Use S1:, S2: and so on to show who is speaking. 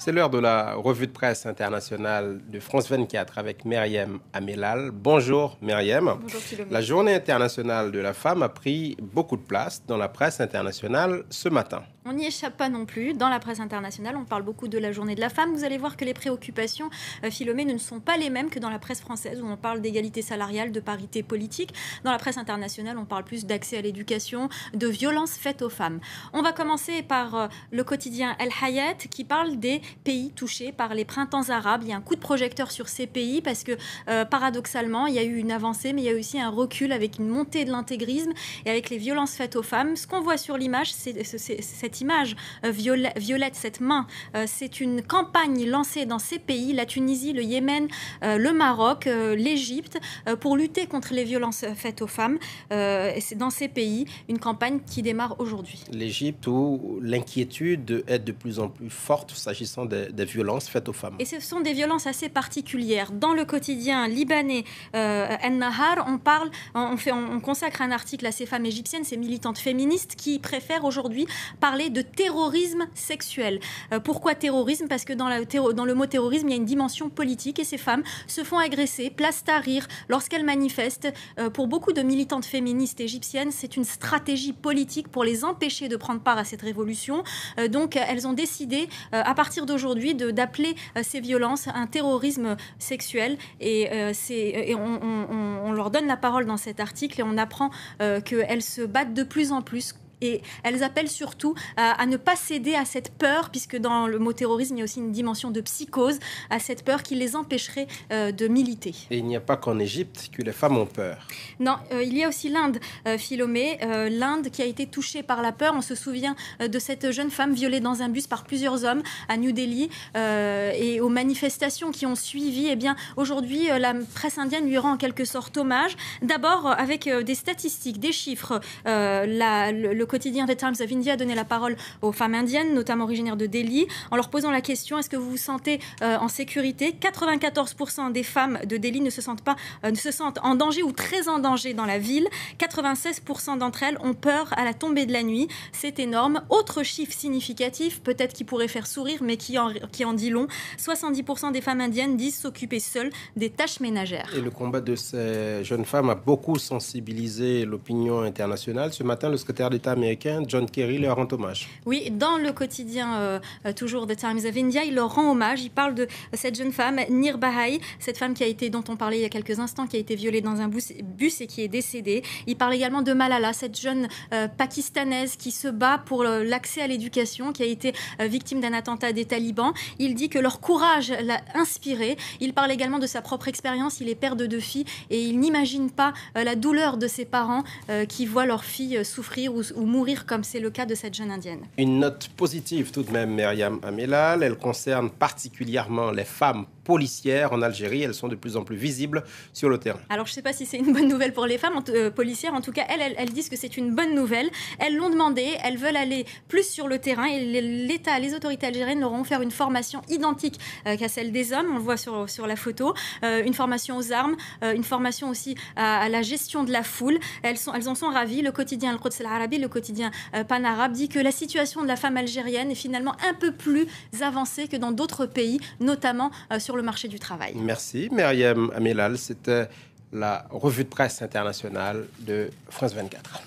S1: C'est l'heure de la revue de presse internationale de France 24 avec Myriam Amellal. Bonjour Myriam.
S2: Bonjour Philomène.
S1: La journée internationale de la femme a pris beaucoup de place dans la presse internationale ce matin.
S2: On n'y échappe pas non plus. Dans la presse internationale, on parle beaucoup de la journée de la femme. Vous allez voir que les préoccupations, Philomène, ne sont pas les mêmes que dans la presse française où on parle d'égalité salariale, de parité politique. Dans la presse internationale, on parle plus d'accès à l'éducation, de violences faites aux femmes. On va commencer par le quotidien El Hayat qui parle des pays touchés par les printemps arabes. Il y a un coup de projecteur sur ces pays parce que paradoxalement, il y a eu une avancée, mais il y a aussi un recul avec une montée de l'intégrisme et avec les violences faites aux femmes. Ce qu'on voit sur l'image, c'est cette image violette, cette main, c'est une campagne lancée dans ces pays, la Tunisie, le Yémen, le Maroc, l'Égypte, pour lutter contre les violences faites aux femmes. C'est dans ces pays une campagne qui démarre aujourd'hui.
S1: L'Égypte où l'inquiétude est de plus en plus forte s'agissant des violences faites aux femmes.
S2: Et ce sont des violences assez particulières. Dans le quotidien libanais An-Nahar, on consacre un article à ces femmes égyptiennes, ces militantes féministes qui préfèrent aujourd'hui parler de terrorisme sexuel. Pourquoi terrorisme? Parce que dans le mot terrorisme, il y a une dimension politique et ces femmes se font agresser, place Tahrir, lorsqu'elles manifestent. Pour beaucoup de militantes féministes égyptiennes, c'est une stratégie politique pour les empêcher de prendre part à cette révolution. Donc, elles ont décidé, à partir d'aujourd'hui, d'appeler ces violences un terrorisme sexuel. Et on leur donne la parole dans cet article et on apprend qu'elles se battent de plus en plus. Et elles appellent surtout à ne pas céder à cette peur, puisque dans le mot terrorisme, il y a aussi une dimension de psychose, à cette peur qui les empêcherait de militer.
S1: Et il n'y a pas qu'en Égypte que les femmes ont peur.
S2: Non, il y a aussi l'Inde, Philomé, l'Inde qui a été touchée par la peur. On se souvient de cette jeune femme violée dans un bus par plusieurs hommes à New Delhi et aux manifestations qui ont suivi. Eh bien, aujourd'hui, la presse indienne lui rend en quelque sorte hommage. D'abord, avec des statistiques, des chiffres, le quotidien The Times of India a donné la parole aux femmes indiennes, notamment originaires de Delhi, en leur posant la question: est-ce que vous vous sentez en sécurité? 94% des femmes de Delhi ne se sentent en danger ou très en danger dans la ville. 96% d'entre elles ont peur à la tombée de la nuit. C'est énorme. Autre chiffre significatif, peut-être qui pourrait faire sourire, mais qui en dit long: 70% des femmes indiennes disent s'occuper seules des tâches ménagères.
S1: Et le combat de ces jeunes femmes a beaucoup sensibilisé l'opinion internationale. Ce matin, le secrétaire d'État américain John Kerry leur rend hommage.
S2: Oui, dans le quotidien toujours The Times of India, il leur rend hommage. Il parle de cette jeune femme, Nir Bahai, cette femme dont on parlait il y a quelques instants, qui a été violée dans un bus et qui est décédée. Il parle également de Malala, cette jeune pakistanaise qui se bat pour l'accès à l'éducation, qui a été victime d'un attentat des talibans. Il dit que leur courage l'a inspiré. Il parle également de sa propre expérience. Il est père de 2 filles et il n'imagine pas la douleur de ses parents qui voient leur fille souffrir ou mourir, comme c'est le cas de cette jeune indienne.
S1: Une note positive tout de même, Myriam Amellal. Elle concerne particulièrement les femmes policières en Algérie. Elles sont de plus en plus visibles sur le terrain.
S2: Alors, je ne sais pas si c'est une bonne nouvelle pour les femmes policières. En tout cas, elles disent que c'est une bonne nouvelle. Elles l'ont demandé. Elles veulent aller plus sur le terrain. Et les autorités algériennes leur ont offert une formation identique qu'à celle des hommes. On le voit sur la photo. Une formation aux armes, une formation aussi à la gestion de la foule. Elles en sont ravies. Le quotidien Al-Quds Al-Arabi, le quotidien Pan-Arabe, dit que la situation de la femme algérienne est finalement un peu plus avancée que dans d'autres pays, notamment sur le marché du travail.
S1: Merci Myriam Amellal. C'était la revue de presse internationale de France 24.